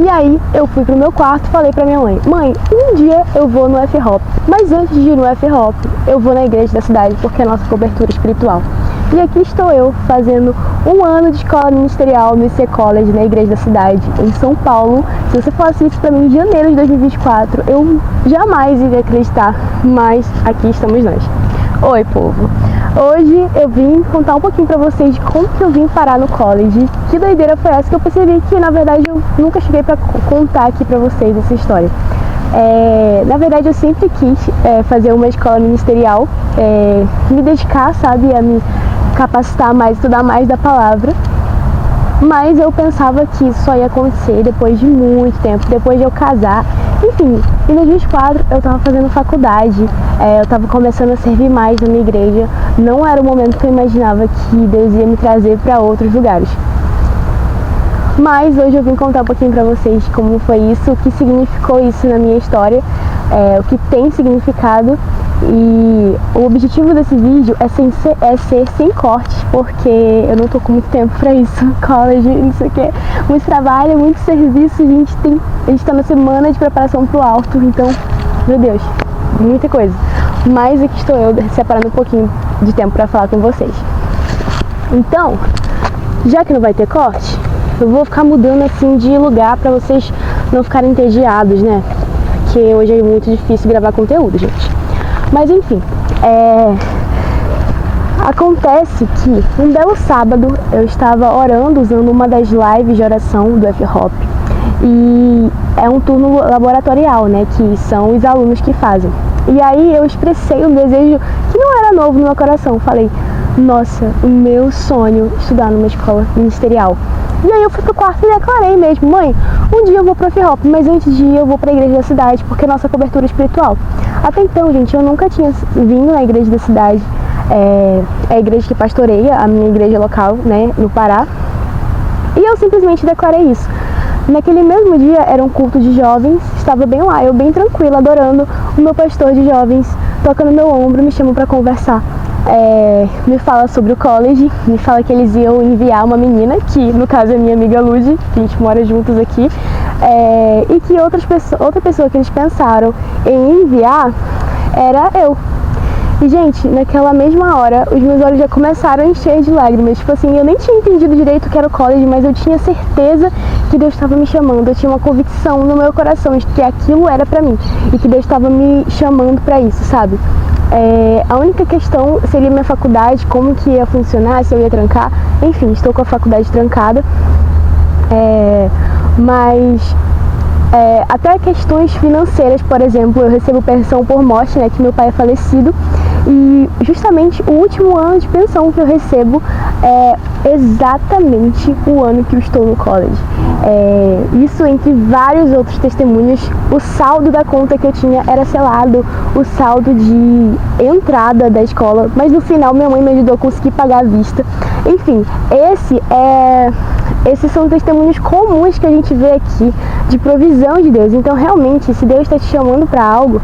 E aí eu fui pro meu quarto e falei pra minha mãe: mãe, um dia eu vou no F-Hop, mas antes de ir no F-Hop, eu vou na igreja da cidade, porque é a nossa cobertura espiritual. E aqui estou eu, fazendo um ano de escola ministerial no IC College, na igreja da cidade, em São Paulo. Se você falasse isso pra mim em janeiro de 2024, eu jamais iria acreditar, mas aqui estamos nós. Oi, povo! Hoje eu vim contar um pouquinho pra vocês de como que eu vim parar no college. Que doideira foi essa que eu percebi que, na verdade, eu nunca cheguei pra contar aqui pra vocês essa história. Na verdade, eu sempre quis fazer uma escola ministerial, me dedicar, sabe, a me capacitar mais, estudar mais da palavra. Mas eu pensava que isso só ia acontecer depois de muito tempo, depois de eu casar. Enfim, em 2004 eu estava fazendo faculdade, eu estava começando a servir mais na minha igreja. Não era o momento que eu imaginava que Deus ia me trazer para outros lugares. Mas hoje eu vim contar um pouquinho para vocês como foi isso, o que significou isso na minha história, o que tem significado. E o objetivo desse vídeo é ser sem cortes, porque eu não tô com muito tempo pra isso, college, não sei o que, muito trabalho, muito serviço, a gente tá na semana de preparação pro alto, então, meu Deus, muita coisa. Mas aqui estou eu separando um pouquinho de tempo pra falar com vocês. Então, já que não vai ter corte, eu vou ficar mudando assim de lugar pra vocês não ficarem entediados, né? Porque hoje é muito difícil gravar conteúdo, gente. Mas enfim, acontece que um belo sábado eu estava orando usando uma das lives de oração do F-Hop. E é um turno laboratorial, né, que são os alunos que fazem. E aí eu expressei um desejo que não era novo no meu coração. Falei: nossa, o meu sonho é estudar numa escola ministerial. E aí eu fui pro quarto e declarei mesmo: mãe, um dia eu vou pro F-Hop, mas antes de ir eu vou pra igreja da cidade, porque é nossa cobertura espiritual. Até então, gente, eu nunca tinha vindo na igreja da cidade, é a igreja que pastoreia, a minha igreja local, né, no Pará. E eu simplesmente declarei isso. Naquele mesmo dia era um culto de jovens, estava bem lá, eu bem tranquila, adorando, o meu pastor de jovens toca no meu ombro, me chama pra conversar. Me fala sobre o college, me fala que eles iam enviar uma menina, que no caso é minha amiga Lud, que a gente mora juntos aqui, e que outra pessoa que eles pensaram em enviar era eu. E, gente, naquela mesma hora, os meus olhos já começaram a encher de lágrimas. Tipo assim, eu nem tinha entendido direito o que era o college, mas eu tinha certeza que Deus estava me chamando. Eu tinha uma convicção no meu coração de que aquilo era pra mim e que Deus estava me chamando pra isso, sabe? A única questão seria minha faculdade, como que ia funcionar, se eu ia trancar. Enfim, estou com a faculdade trancada. Mas até questões financeiras, por exemplo, eu recebo pensão por morte, né, que meu pai é falecido, e justamente o último ano de pensão que eu recebo é exatamente o ano que eu estou no college. Isso entre vários outros testemunhos, o saldo da conta que eu tinha era selado, o saldo de entrada da escola, mas no final minha mãe me ajudou a conseguir pagar à vista. Enfim, esses são testemunhos comuns que a gente vê aqui de provisão de Deus. Então, realmente, se Deus está te chamando para algo,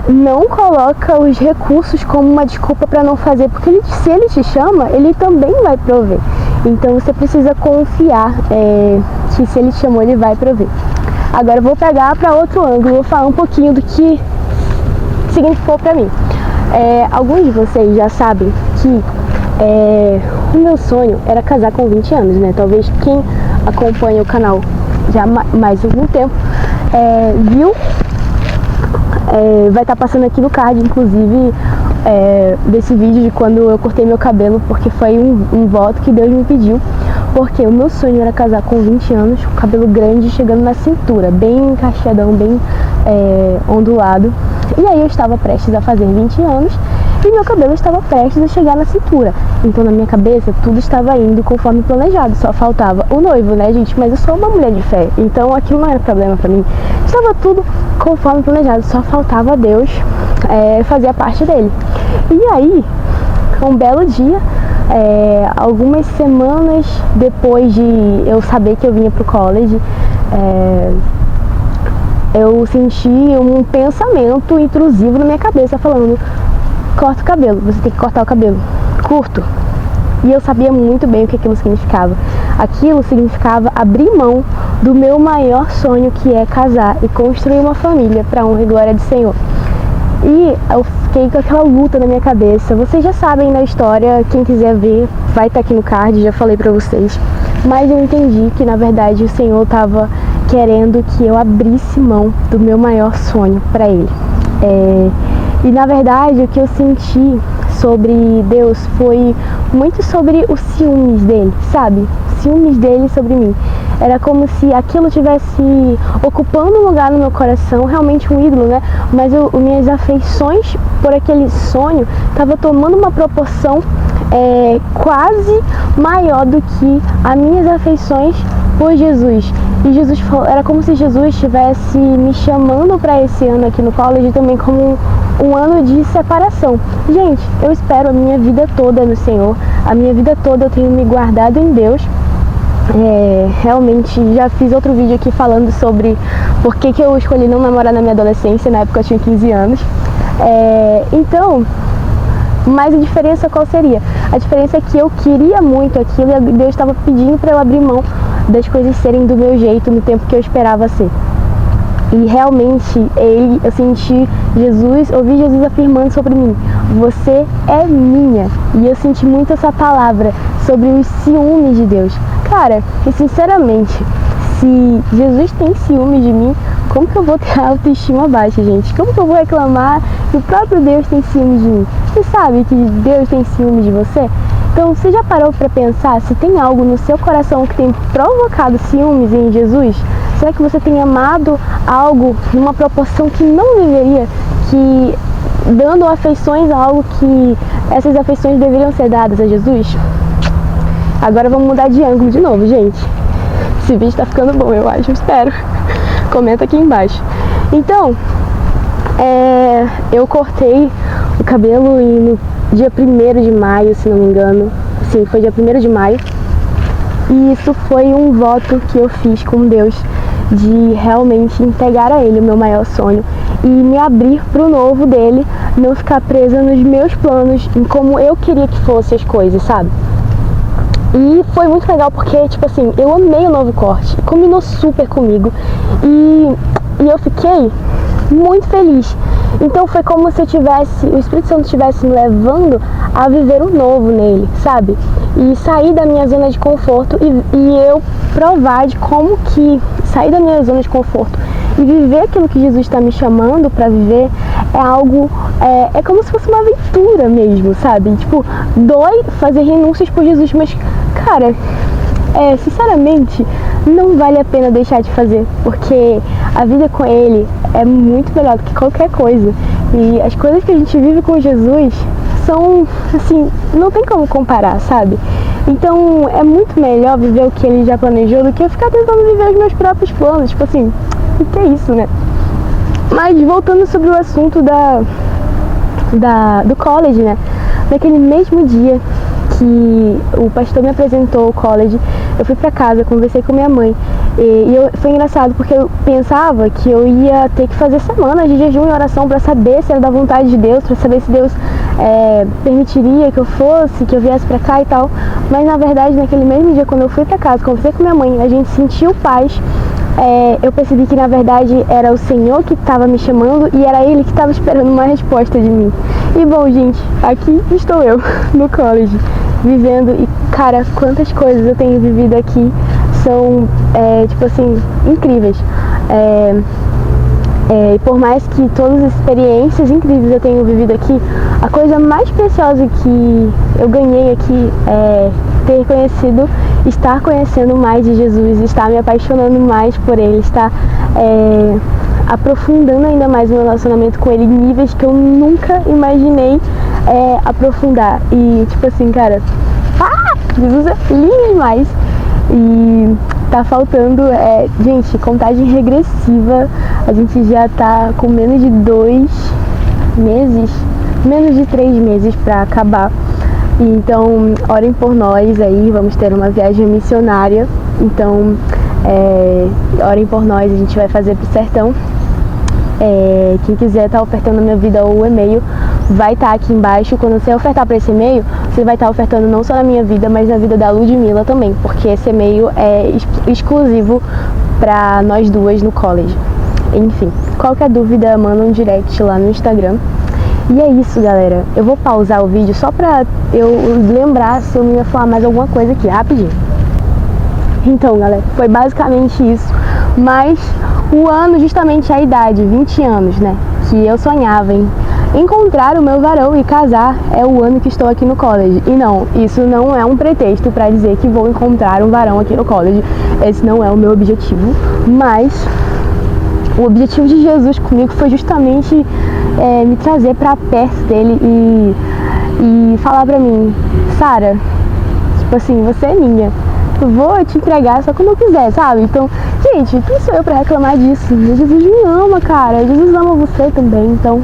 não coloca os recursos como uma desculpa para não fazer, porque se Ele te chama, Ele também vai prover. Então, você precisa confiar que se Ele te chamou, Ele vai prover. Agora, eu vou pegar para outro ângulo, vou falar um pouquinho do que significou para mim. Alguns de vocês já sabem que o meu sonho era casar com 20 anos, né? Talvez quem acompanha o canal já mais algum tempo viu, vai estar passando aqui no card, inclusive, desse vídeo de quando eu cortei meu cabelo, porque foi um voto que Deus me pediu, porque o meu sonho era casar com 20 anos, com cabelo grande chegando na cintura, bem encaixadão, bem ondulado. E aí eu estava prestes a fazer 20 anos e meu cabelo estava prestes a chegar na cintura. Então, na minha cabeça, tudo estava indo conforme planejado. Só faltava o noivo, né, gente? Mas eu sou uma mulher de fé, então aquilo não era problema pra mim. Estava tudo conforme planejado, só faltava Deus fazer a parte dele. E aí, um belo dia, algumas semanas depois de eu saber que eu vinha pro college, eu senti um pensamento intrusivo na minha cabeça falando: corta o cabelo, você tem que cortar o cabelo curto. E eu sabia muito bem o que aquilo significava. Aquilo significava abrir mão do meu maior sonho, que é casar e construir uma família para honra e glória do Senhor. E eu fiquei com aquela luta na minha cabeça. Vocês já sabem da história, quem quiser ver vai estar aqui no card, já falei pra vocês. Mas eu entendi que na verdade o Senhor estava querendo que eu abrisse mão do meu maior sonho para Ele. E na verdade o que eu senti sobre Deus foi muito sobre os ciúmes dele, sabe? Ciúmes dele sobre mim. Era como se aquilo estivesse ocupando um lugar no meu coração, realmente um ídolo, né? Mas minhas afeições por aquele sonho estavam tomando uma proporção quase maior do que as minhas afeições por Jesus. E Jesus era como se Jesus estivesse me chamando para esse ano aqui no college também como um ano de separação. Gente, eu espero a minha vida toda no Senhor, a minha vida toda eu tenho me guardado em Deus. Realmente já fiz outro vídeo aqui falando sobre por que eu escolhi não namorar na minha adolescência, na época eu tinha 15 anos. Então, mas a diferença qual seria? A diferença é que eu queria muito aquilo e Deus estava pedindo para eu abrir mão das coisas serem do meu jeito no tempo que eu esperava ser. E realmente eu senti ouvi Jesus afirmando sobre mim: você é minha. E eu senti muito essa palavra sobre os ciúmes de Deus. Cara, e sinceramente, se Jesus tem ciúmes de mim, como que eu vou ter a autoestima baixa, gente? Como que eu vou reclamar que o próprio Deus tem ciúmes de mim? Você sabe que Deus tem ciúmes de você? Então, você já parou para pensar se tem algo no seu coração que tem provocado ciúmes em Jesus? Será que você tem amado algo numa proporção que não deveria, que dando afeições a algo que essas afeições deveriam ser dadas a Jesus? Agora vamos mudar de ângulo de novo, gente. Esse vídeo tá ficando bom, eu acho, espero. Comenta aqui embaixo. Então, eu cortei o cabelo no dia 1º de maio, se não me engano. Sim, foi dia 1º de maio. E isso foi um voto que eu fiz com Deus de realmente entregar a Ele o meu maior sonho e me abrir pro novo dele, não ficar presa nos meus planos, em como eu queria que fossem as coisas, sabe? E foi muito legal porque, tipo assim, eu amei o novo corte, combinou super comigo e eu fiquei muito feliz. Então foi como se o Espírito Santo estivesse me levando a viver o novo nele, sabe? E sair da minha zona de conforto e eu provar de como que sair da minha zona de conforto e viver aquilo que Jesus está me chamando para viver é algo, é como se fosse uma aventura mesmo, sabe? Tipo, dói fazer renúncias por Jesus, mas, cara, sinceramente, não vale a pena deixar de fazer, porque a vida com Ele é muito melhor do que qualquer coisa. E as coisas que a gente vive com Jesus são, assim, não tem como comparar, sabe? Então, é muito melhor viver o que Ele já planejou do que eu ficar tentando viver os meus próprios planos. Tipo assim, o que é isso, né? Mas, voltando sobre o assunto do college, né? Naquele mesmo dia que o pastor me apresentou o college, eu fui pra casa, conversei com minha mãe foi engraçado porque eu pensava que eu ia ter que fazer semanas de jejum e oração pra saber se era da vontade de Deus, pra saber se Deus permitiria que eu fosse, que eu viesse pra cá e tal. Mas na verdade, naquele mesmo dia, quando eu fui pra casa, conversei com minha mãe, a gente sentiu paz. Eu percebi que na verdade era o Senhor que estava me chamando e era Ele que estava esperando uma resposta de mim. E bom, gente, aqui estou eu no college, vivendo, e cara, quantas coisas eu tenho vivido aqui são, tipo assim, incríveis. E por mais que todas as experiências incríveis eu tenho vivido aqui, a coisa mais preciosa que eu ganhei aqui é ter conhecido, estar conhecendo mais de Jesus, estar me apaixonando mais por Ele, estar aprofundando ainda mais o meu relacionamento com Ele em níveis que eu nunca imaginei aprofundar. E tipo assim, cara, Jesus é lindo demais. E tá faltando, gente, contagem regressiva. A gente já tá com menos de 2 meses, menos de 3 meses pra acabar. Então, orem por nós aí, vamos ter uma viagem missionária. Então, orem por nós, a gente vai fazer pro sertão. Quem quiser tá ofertando na minha vida ou o e-mail, vai estar aqui embaixo. Quando você ofertar para esse e-mail, você vai estar ofertando não só na minha vida, mas na vida da Ludmilla também, porque esse e-mail é exclusivo pra nós duas no college. Enfim, qualquer dúvida, manda um direct lá no Instagram. E é isso, galera. Eu vou pausar o vídeo só pra eu lembrar se eu não ia falar mais alguma coisa aqui, rapidinho. Então, galera, foi basicamente isso. Mas o ano, justamente a idade, 20 anos, né? Que eu sonhava em encontrar o meu varão e casar, é o ano que estou aqui no college. E não, isso não é um pretexto pra dizer que vou encontrar um varão aqui no college. Esse não é o meu objetivo. Mas o objetivo de Jesus comigo foi justamente me trazer pra perto dele e falar pra mim: Sara, tipo assim, você é minha, eu vou te entregar só como eu quiser, sabe? Então, gente, quem sou eu pra reclamar disso? Jesus me ama, cara, Jesus ama você também. Então,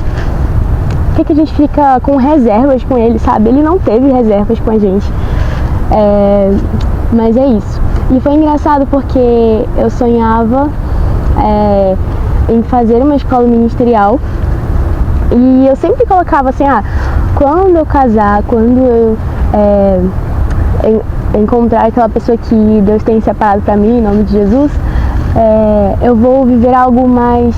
por que a gente fica com reservas com ele, sabe? Ele não teve reservas com a gente. Mas é isso. E foi engraçado porque eu sonhava em fazer uma escola ministerial. E eu sempre colocava assim, quando eu casar, quando eu encontrar aquela pessoa que Deus tem separado pra mim, em nome de Jesus, eu vou viver algo mais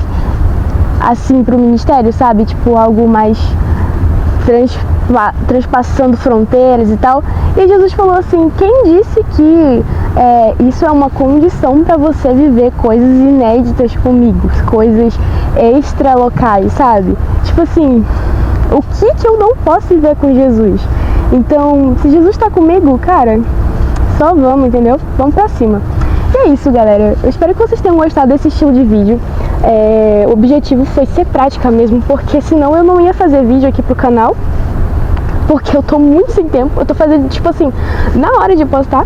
assim pro ministério, sabe? Tipo, algo mais transpassando fronteiras e tal. E Jesus falou assim: quem disse que isso é uma condição para você viver coisas inéditas comigo, coisas extra-locais, sabe? Tipo assim, o que eu não posso viver com Jesus? Então, se Jesus tá comigo, cara, só vamos, entendeu? Vamos pra cima. E é isso, galera. Eu espero que vocês tenham gostado desse estilo de vídeo. O objetivo foi ser prática mesmo, porque senão eu não ia fazer vídeo aqui pro canal. Porque eu tô muito sem tempo. Eu tô fazendo, tipo assim, na hora de postar.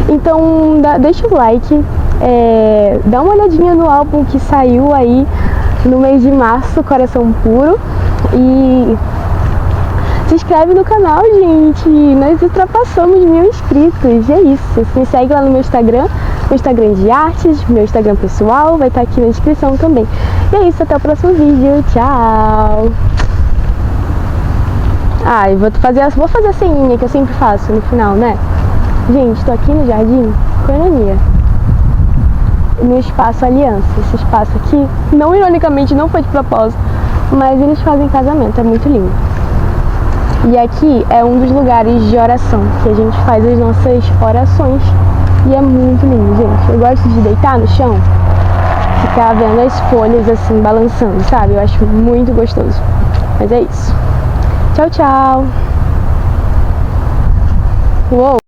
Então, deixa o like. Dá uma olhadinha no álbum que saiu aí no mês de março, Coração Puro. E se inscreve no canal, gente. Nós ultrapassamos 1000 inscritos. E é isso. Me segue lá no meu Instagram de artes, meu Instagram pessoal, vai estar aqui na descrição também. E é isso, até o próximo vídeo. Tchau! Vou fazer a ceninha que eu sempre faço no final, né? Gente, tô aqui no Jardim Coenonia, no Espaço Aliança. Esse espaço aqui, não ironicamente, não foi de propósito, mas eles fazem casamento, é muito lindo. E aqui é um dos lugares de oração, que a gente faz as nossas orações. E é muito lindo, gente. Eu gosto de deitar no chão, ficar vendo as folhas assim, balançando, sabe? Eu acho muito gostoso. Mas é isso. Tchau, tchau. Uou!